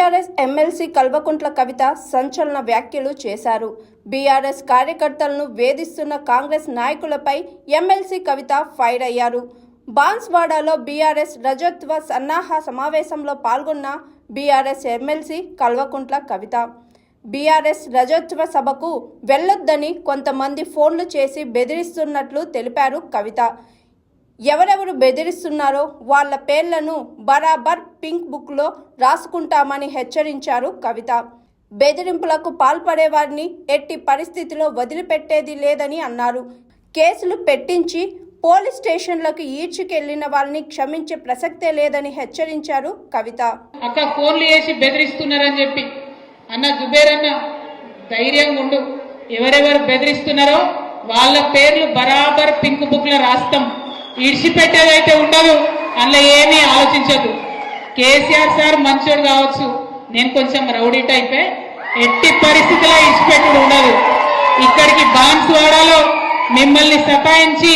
BRS MLC Kalvakuntla Kavitha సంచలన వ్యాఖ్యలు చేశారు. బీఆర్ఎస్ కార్యకర్తలను వేధిస్తున్న కాంగ్రెస్ నాయకులపై ఎమ్మెల్సీ కవిత ఫైర్ అయ్యారు. బాన్స్వాడలో బీఆర్ఎస్ రజత్వ సన్నాహ సమావేశంలో పాల్గొన్న BRS MLC Kalvakuntla Kavitha BRS రజత్వ సభకు వెళ్లొద్దని కొంతమంది ఫోన్లు చేసి బెదిరిస్తున్నట్లు తెలిపారు కవిత. ఎవరెవరు బెదిరిస్తున్నారో వాళ్ళ పేర్లను బరాబర్ పింక్ బుక్లో రాసుకుంటామని హెచ్చరించారు కవిత. బెదిరింపులకు పాల్పడే వారిని ఎట్టి పరిస్థితిలో వదిలిపెట్టేది లేదని అన్నారు. కేసులు పెట్టించి పోలీస్ స్టేషన్లకు ఈడ్చుకెళ్లిన వాళ్ళని క్షమించే ప్రసక్తే లేదని హెచ్చరించారు కవిత. అక్క ఫోన్లు చేసి బెదిరిస్తున్నారని చెప్పి అన్న జుబేర్ అన్న ధైర్యంగా ఉండు. ఎవరెవరు బెదిరిస్తున్నారో వాళ్ళ పేర్లు బరాబర్ పింక్ బుక్ లో రాస్తాం. ఇడిచిపెట్టేదైతే ఉండదు. అందులో ఏమీ ఆలోచించదు. కేసీఆర్ సార్ మంచోడు కావచ్చు, నేను కొంచెం రౌడీ టైపే. ఎట్టి పరిస్థితిలో ఇడిచిపెట్టుడు ఉండదు. ఇక్కడికి బాన్స్వాడలో మిమ్మల్ని సతాయించి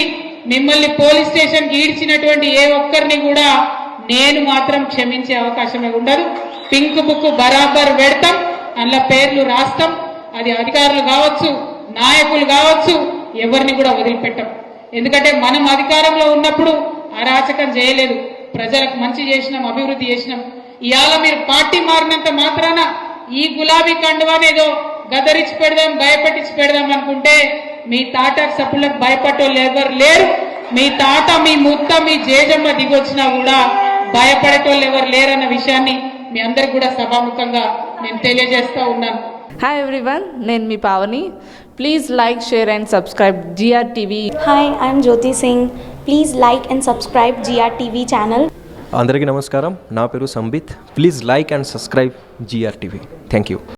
మిమ్మల్ని పోలీస్ స్టేషన్కి ఈడ్చినటువంటి ఏ ఒక్కరిని కూడా నేను మాత్రం క్షమించే అవకాశమే ఉండదు. పింక్ బుక్ బరాబర్ పెడతాం, అందులో పేర్లు రాస్తాం. అది అధికారులు కావచ్చు, నాయకులు కావచ్చు, ఎవరిని కూడా వదిలిపెట్టాం. ఎందుకంటే మనం అధికారంలో ఉన్నప్పుడు అరాచకం చేయలేదు, ప్రజలకు మంచి చేసినాం, అభివృద్ధి చేసినాం. ఇవాళ మీరు పార్టీ మారినంత మాత్రాన ఈ గులాబీ కండువానేదో గదరించి పెడదాం, భయపెట్టించి పెడదాం అనుకుంటే మీ తాట సప్పులకు భయపడేవాళ్ళు ఎవరు లేరు. మీ తాత, మీ ముత్త, మీ జేజమ్మ దిగొచ్చినా కూడా భయపడేటోళ్ళు ఎవరు లేరన్న విషయాన్ని మీ అందరికి కూడా సభాముఖంగా నేను తెలియజేస్తా ఉన్నాను. Hi everyone, నేను మీ Pavani. Please like, share and subscribe GRTV. Hi, I'm Jyoti Singh. Please like and subscribe GRTV channel. అందరికీ నమస్కారం, నా పేరు Sambit. Please like and subscribe GRTV. Thank you.